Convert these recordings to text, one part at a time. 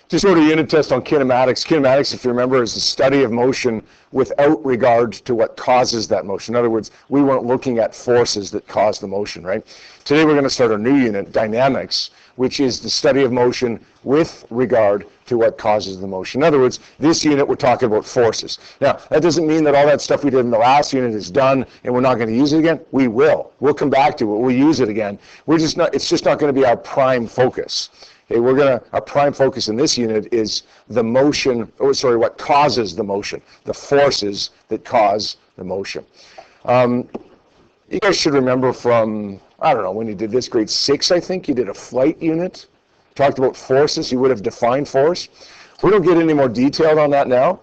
Just wrote a unit test on kinematics. Kinematics, if you remember, is the study of motion without regard to what causes that motion. In other words, we weren't looking at forces that cause the motion, right? Today we're going to start a new unit, dynamics, which is the study of motion with regard to what causes the motion. In other words, this unit we're talking about forces. Now, that doesn't mean that all that stuff we did in the last unit is done and we're not going to use it again. We will. We'll come back to it. We'll use it again. It's just not going to be our prime focus. Okay, our prime focus in this unit is the motion, what causes the motion, the forces that cause the motion. You guys should remember from, I don't know, when you did this, grade 6, I think, you did a flight unit, talked about forces, you would have defined force. We don't get any more detailed on that now.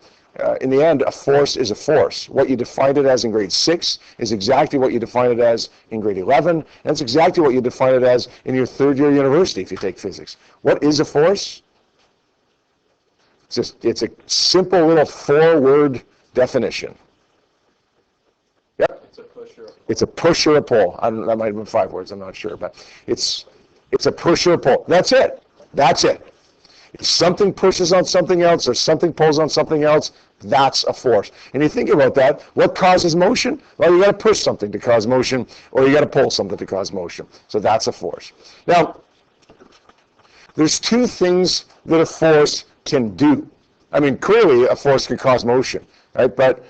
In the end, a force is a force. What you defined it as in grade 6 is exactly what you define it as in grade 11, and that's exactly what you define it as in your third year university if you take physics. What is a force? It's a simple little 4-word definition. Yep. It's a push or a pull. That might have been 5 words, I'm not sure, but it's a push or a pull. That's it. That's it. If something pushes on something else or something pulls on something else, that's a force. And you think about that, what causes motion? Well, you got to push something to cause motion, or you got to pull something to cause motion. So that's a force. Now, there's 2 things that a force can do. I mean, clearly a force can cause motion, right? But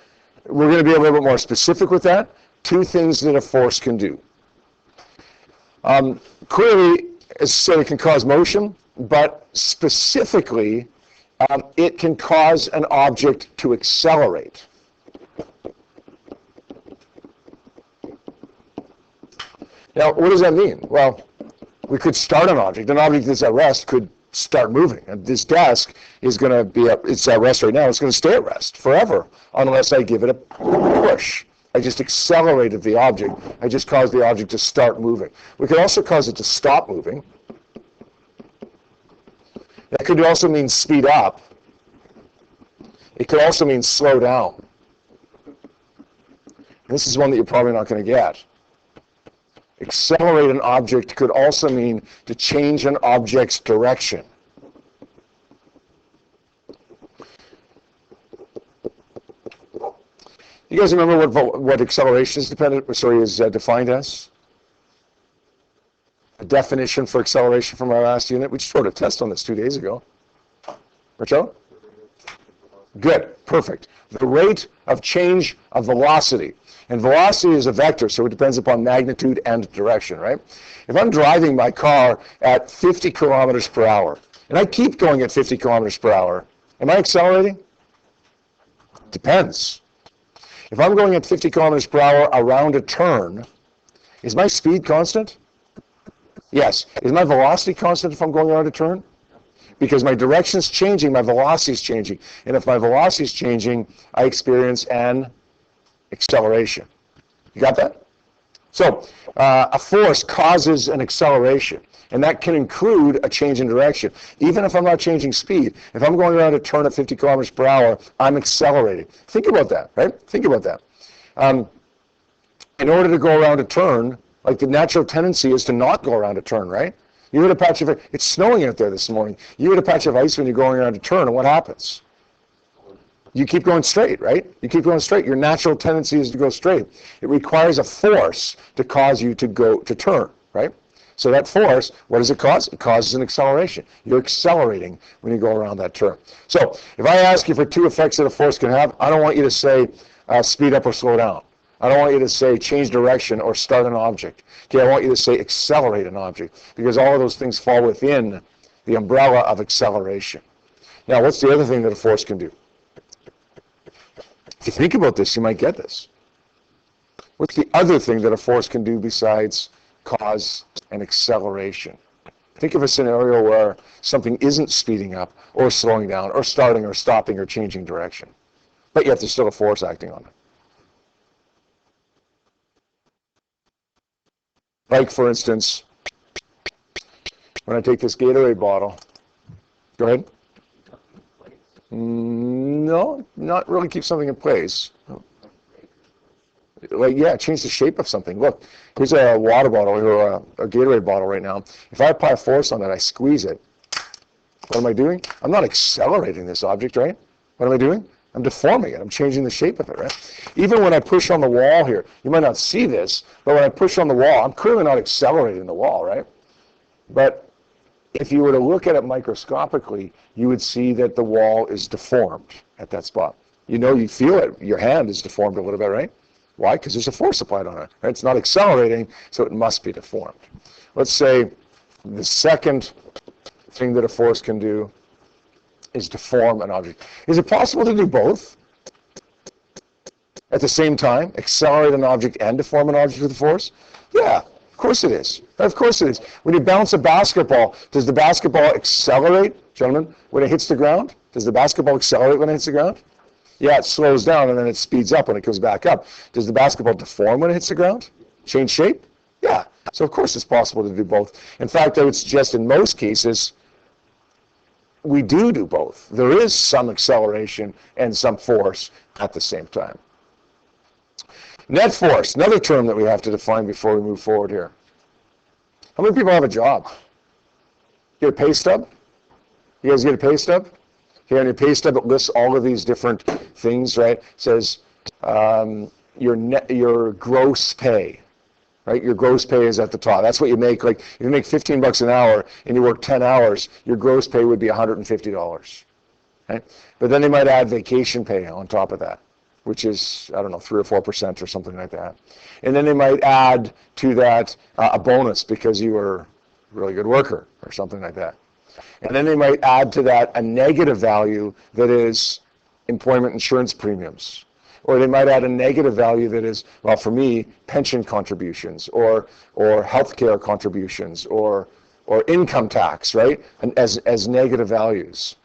we're going to be a little bit more specific with that. 2 things that a force can do. Clearly, as I said, it can cause motion, but specifically, it can cause an object to accelerate. Now, what does that mean? Well, we could start an object. An object that's at rest could start moving. And this desk is going to be it's at rest right now. It's going to stay at rest forever unless I give it a push. I just accelerated the object. I just caused the object to start moving. We could also cause it to stop moving. That could also mean speed up. It could also mean slow down. This is one that you're probably not going to get. Accelerate an object could also mean to change an object's direction. You guys remember what acceleration is defined as? A definition for acceleration from our last unit. We just wrote a test on this 2 days ago. Rachel? Good, perfect. The rate of change of velocity. And velocity is a vector, so it depends upon magnitude and direction, right? If I'm driving my car at 50 kilometers per hour, and I keep going at 50 kilometers per hour, am I accelerating? Depends. If I'm going at 50 kilometers per hour around a turn, is my speed constant? Yes. Is my velocity constant if I'm going around a turn? Because my direction is changing, my velocity is changing. And if my velocity is changing, I experience an acceleration. You got that? So a force causes an acceleration, and that can include a change in direction. Even if I'm not changing speed, if I'm going around a turn at 50 kilometers per hour, I'm accelerating. Think about that, right? Think about that. In order to go around a turn, like the natural tendency is to not go around a turn, right? You hit a patch of, it's snowing out there this morning. You hit a patch of ice when you're going around a turn, and what happens? You keep going straight, right? You keep going straight. Your natural tendency is to go straight. It requires a force to cause you to turn, right? So that force, what does it cause? It causes an acceleration. You're accelerating when you go around that turn. So if I ask you for 2 effects that a force can have, I don't want you to say speed up or slow down. I don't want you to say change direction or start an object. Okay, I want you to say accelerate an object, because all of those things fall within the umbrella of acceleration. Now, what's the other thing that a force can do? If you think about this, you might get this. What's the other thing that a force can do besides cause an acceleration? Think of a scenario where something isn't speeding up or slowing down or starting or stopping or changing direction, but yet there's still a force acting on it. Like, for instance, when I take this Gatorade bottle, go ahead. No, not really keep something in place. Like, yeah, change the shape of something. Look, here's a water bottle or a Gatorade bottle right now. If I apply force on that, I squeeze it, What am I doing? I'm not accelerating this object, right? What am I doing? I'm deforming it. I'm changing the shape of it, right? Even when I push on the wall here, you might not see this, but when I push on the wall, I'm clearly not accelerating the wall, right? But if you were to look at it microscopically, you would see that the wall is deformed at that spot. You know, you feel it. Your hand is deformed a little bit, right? Why? Because there's a force applied on it. Right? It's not accelerating, so it must be deformed. Let's say the second thing that a force can do is deform an object. Is it possible to do both at the same time? Accelerate an object and deform an object with a force? Yeah, of course it is. Of course it is. When you bounce a basketball, does the basketball accelerate, gentlemen, when it hits the ground? Does the basketball accelerate when it hits the ground? Yeah, it slows down and then it speeds up when it goes back up. Does the basketball deform when it hits the ground? Change shape? Yeah. So of course it's possible to do both. In fact, I would suggest in most cases, we do both. There is some acceleration and some force at the same time. Net force, another term that we have to define before we move forward here. How many people have a job? Get a pay stub? You guys get a pay stub? Here on your pay stub, it lists all of these different things, right? It says your gross pay. Right, your gross pay is at the top. That's what you make. Like if you make $15 an hour and you work 10 hours, your gross pay would be $150. Right? But then they might add vacation pay on top of that, which is, I don't know, 3 or 4% or something like that. And then they might add to that a bonus because you were a really good worker or something like that. And then they might add to that a negative value that is employment insurance premiums. Or they might add a negative value that is, well, for me, pension contributions or healthcare contributions or income tax, right? And as negative values.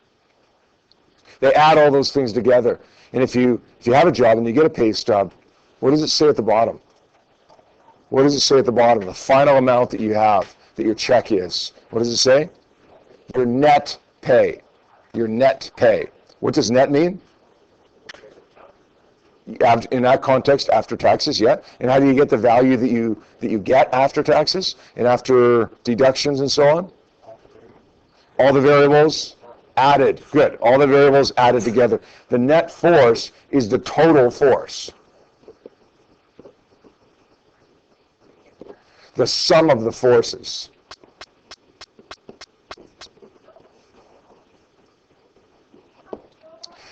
They add all those things together. And if you have a job and you get a pay stub, what does it say at the bottom? What does it say at the bottom? The final amount that you have, that your check is. What does it say? Your net pay. Your net pay. What does net mean? In that context, after taxes, yeah. And how do you get the value that you get after taxes and after deductions and so on? All the variables added. Good. All the variables added together. The net force is the total force. The sum of the forces.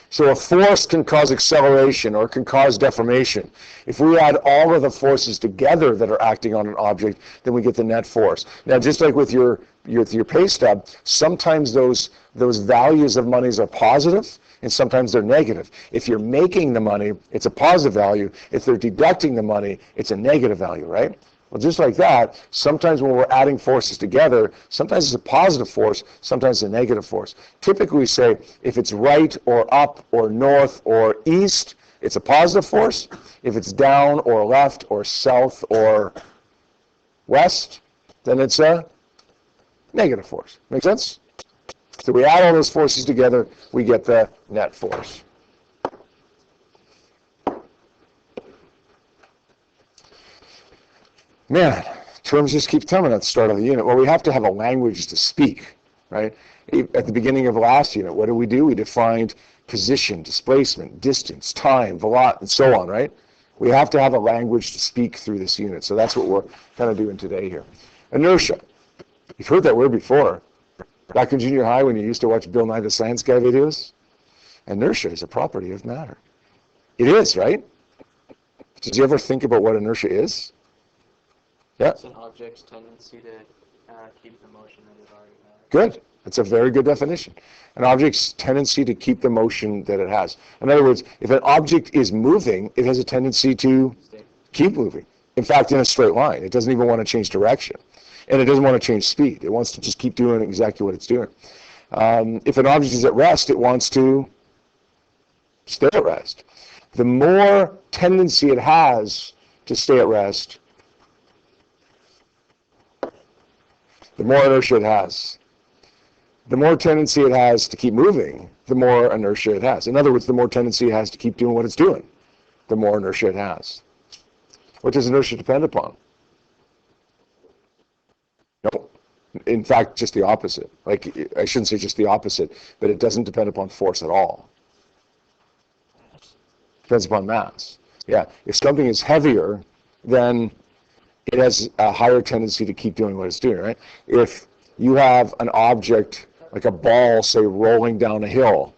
So a force can cause acceleration or can cause deformation. If we add all of the forces together that are acting on an object, then we get the net force. Now, just like with your pay stub, sometimes those values of monies are positive and sometimes they're negative. If you're making the money, it's a positive value. If they're deducting the money, it's a negative value, right? Well, just like that, sometimes when we're adding forces together, sometimes it's a positive force, sometimes it's a negative force. Typically we say if it's right or up or north or east, it's a positive force. If it's down or left or south or west, then it's a negative force. Make sense? So we add all those forces together, we get the net force. Man, terms just keep coming at the start of the unit. Well, we have to have a language to speak, right? At the beginning of last unit, what did we do? We defined position, displacement, distance, time, velocity, and so on, right? We have to have a language to speak through this unit. So that's what we're kind of doing today here. Inertia. You've heard that word before. Back in junior high when you used to watch Bill Nye the Science Guy videos. Inertia is a property of matter. It is, right? Did you ever think about what inertia is? Yeah. It's an object's tendency to keep the motion that it already has. Good. That's a very good definition. An object's tendency to keep the motion that it has. In other words, if an object is moving, it has a tendency to keep moving. In fact, in a straight line. It doesn't even want to change direction. And it doesn't want to change speed. It wants to just keep doing exactly what it's doing. If an object is at rest, it wants to stay at rest. The more tendency it has to stay at rest, the more inertia it has. The more tendency it has to keep moving, the more inertia it has. In other words, the more tendency it has to keep doing what it's doing, the more inertia it has. What does inertia depend upon? In fact, just the opposite. Like, I shouldn't say just the opposite, but it doesn't depend upon force at all. Depends upon mass. Yeah, if something is heavier, then it has a higher tendency to keep doing what it's doing, right? If you have an object, like a ball, say, rolling down a hill,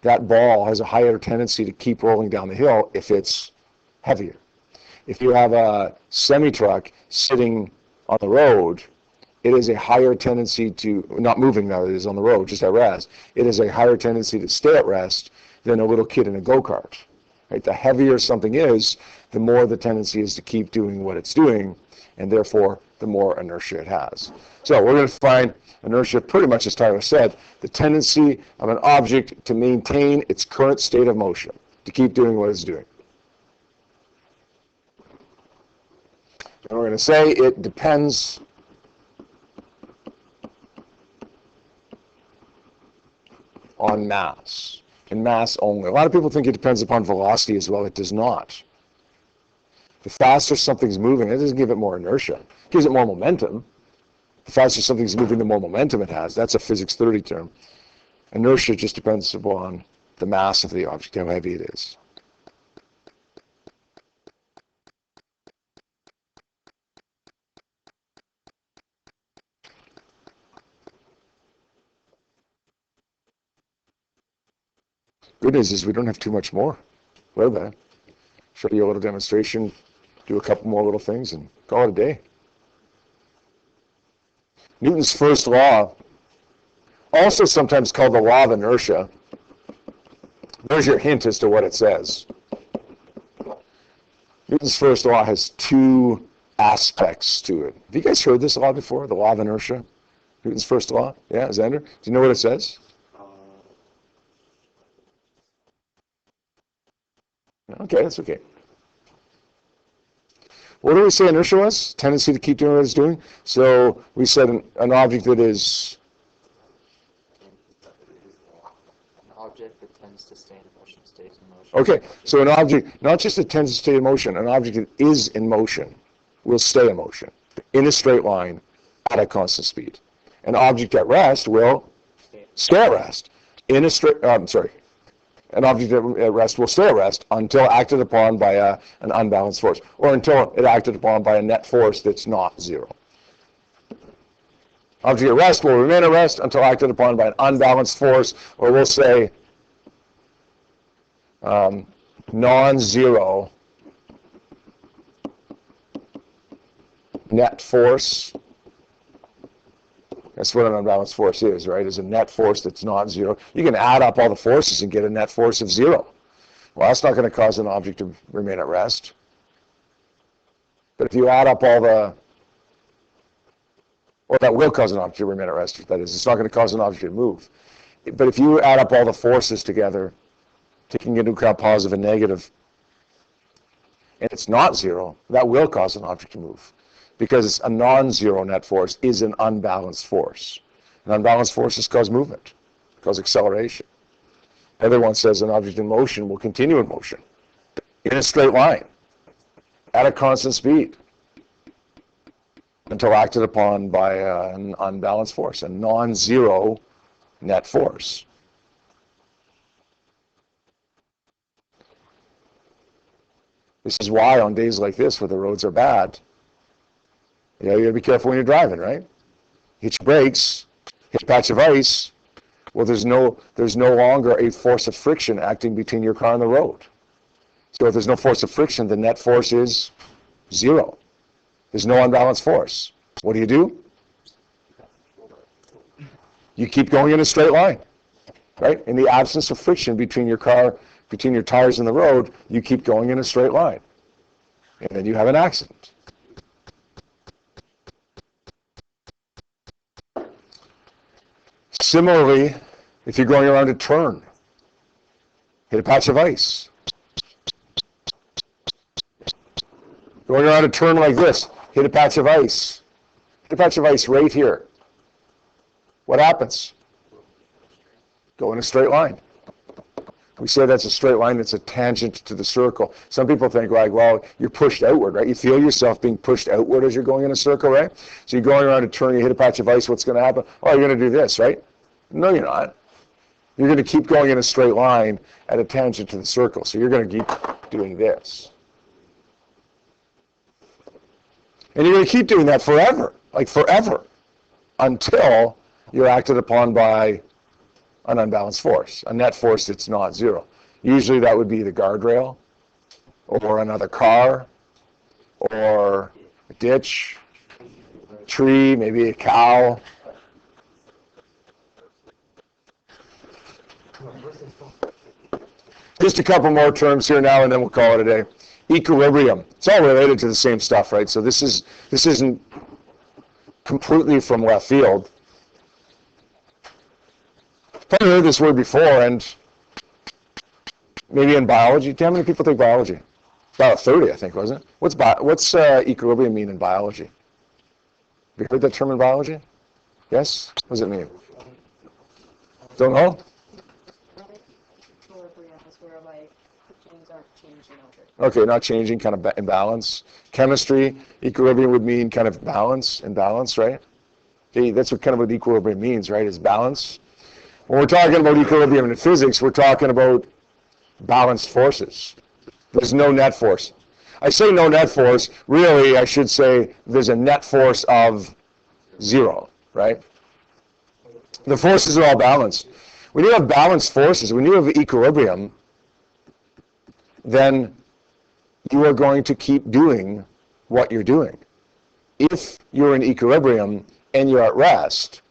that ball has a higher tendency to keep rolling down the hill if it's heavier. If you have a semi-truck sitting on the road, it is a higher tendency to, not moving now, it is on the road, just at rest, it is a higher tendency to stay at rest than a little kid in a go-kart. Right? The heavier something is, the more the tendency is to keep doing what it's doing, and therefore the more inertia it has. So we're going to find inertia pretty much as Tyler said, the tendency of an object to maintain its current state of motion, to keep doing what it's doing. And we're going to say it depends on mass, and mass only. A lot of people think it depends upon velocity as well. It does not. The faster something's moving, it doesn't give it more inertia. It gives it more momentum. The faster something's moving, the more momentum it has. That's a physics 30 term. Inertia just depends upon the mass of the object, how heavy it is. Good news is we don't have too much more. Well then, show you a little demonstration, do a couple more little things, and call it a day. Newton's first law, also sometimes called the law of inertia. There's your hint as to what it says. Newton's first law has two aspects to it. Have you guys heard this law before, the law of inertia? Newton's first law? Yeah, Xander? Do you know what it says? Okay, that's okay. What do we say inertia was? Tendency to keep doing what it's doing. So we said an object that is... An object that tends to stay in motion stays in motion. Okay, so an object, not just that tends to stay in motion, an object that is in motion will stay in motion, in a straight line, at a constant speed. An object at rest will stay at rest, in a straight, an object at rest will stay at rest until acted upon by an unbalanced force, or until it acted upon by a net force that's not zero. Object at rest will remain at rest until acted upon by an unbalanced force, or we'll say non-zero net force. That's what an unbalanced force is, right? Is a net force that's not zero. You can add up all the forces and get a net force of zero. Well, that's not going to cause an object to remain at rest. But if you add up all the, or that will cause an object to remain at rest, that is, it's not going to cause an object to move. But if you add up all the forces together, taking into account positive and negative, and it's not zero, that will cause an object to move. Because a non-zero net force is an unbalanced force. An unbalanced forces cause movement, cause acceleration. Everyone says an object in motion will continue in motion, in a straight line, at a constant speed, until acted upon by an unbalanced force, a non-zero net force. This is why on days like this, where the roads are bad, you got to be careful when you're driving, right? Hit your brakes, hit a patch of ice. Well, there's no longer a force of friction acting between your car and the road. So if there's no force of friction, the net force is zero. There's no unbalanced force. What do? You keep going in a straight line, right? In the absence of friction between your car, between your tires and the road, you keep going in a straight line. And then you have an accident. Similarly, if you're going around a turn, hit a patch of ice. Going around a turn like this, hit a patch of ice. Hit a patch of ice right here. What happens? Go in a straight line. We say that's a straight line that's a tangent to the circle. Some people think like, well, you're pushed outward, right? You feel yourself being pushed outward as you're going in a circle, right? So you're going around a turn, you hit a patch of ice, what's going to happen? Oh, you're going to do this, right? No, you're not. You're going to keep going in a straight line at a tangent to the circle. So you're going to keep doing this. And you're going to keep doing that forever, like forever, until you're acted upon by an unbalanced force, a net force that's not zero. Usually that would be the guardrail, or another car, or a ditch, tree, maybe a cow. Just a couple more terms here now, and then we'll call it a day. Equilibrium. It's all related to the same stuff, right? So this isn't completely from left field. Probably heard this word before, and maybe in biology. How many people take biology? About 30, I think, wasn't it? What's equilibrium mean in biology? Have you heard that term in biology? Yes? What does it mean? Don't know? Equilibrium is where like things aren't changing over. Okay, not changing, kind of in balance. Chemistry, equilibrium would mean kind of balance, right? Okay, that's what kind of what equilibrium means, right? Is balance. When we're talking about equilibrium in physics, we're talking about balanced forces. There's no net force. I say no net force, really I should say there's a net force of zero, right? The forces are all balanced. When you have balanced forces, when you have equilibrium, then you are going to keep doing what you're doing. If you're in equilibrium and you're at rest,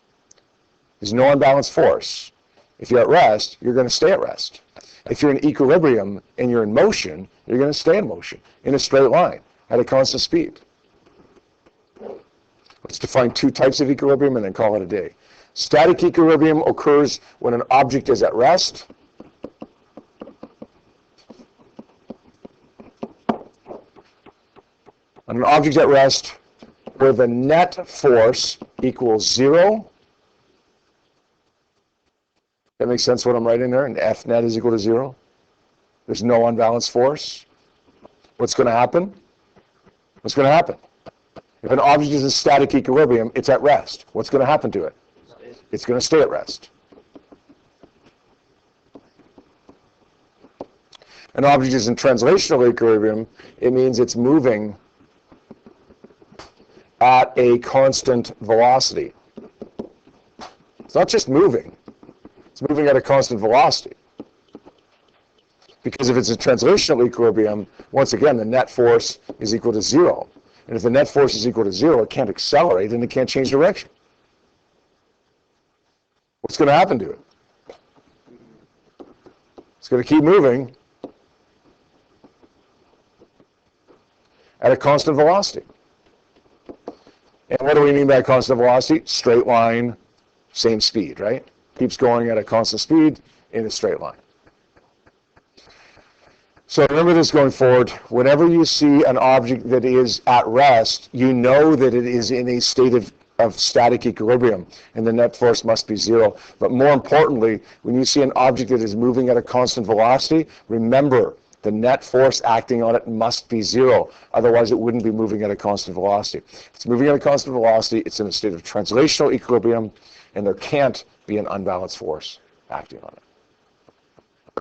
there's no unbalanced force. If you're at rest, you're going to stay at rest. If you're in equilibrium and you're in motion, you're going to stay in motion, in a straight line, at a constant speed. Let's define two types of equilibrium and then call it a day. Static equilibrium occurs when an object is at rest. When an object is at rest, where the net force equals zero. That makes sense what I'm writing there? And F net is equal to zero. There's no unbalanced force. What's going to happen? What's going to happen? If an object is in static equilibrium, it's at rest. What's going to happen to it? It's going to stay at rest. An object is in translational equilibrium, it means it's moving at a constant velocity. It's not just moving. It's moving at a constant velocity. Because if it's a translational equilibrium, once again, the net force is equal to zero. And if the net force is equal to zero, it can't accelerate and it can't change direction. What's going to happen to it? It's going to keep moving at a constant velocity. And what do we mean by constant velocity? Straight line, same speed, right? Keeps going at a constant speed in a straight line. So remember this going forward. Whenever you see an object that is at rest, you know that it is in a state of static equilibrium, and the net force must be zero. But more importantly, when you see an object that is moving at a constant velocity, remember the net force acting on it must be zero. Otherwise, it wouldn't be moving at a constant velocity. If it's moving at a constant velocity, it's in a state of translational equilibrium, and there can't be an unbalanced force acting on it.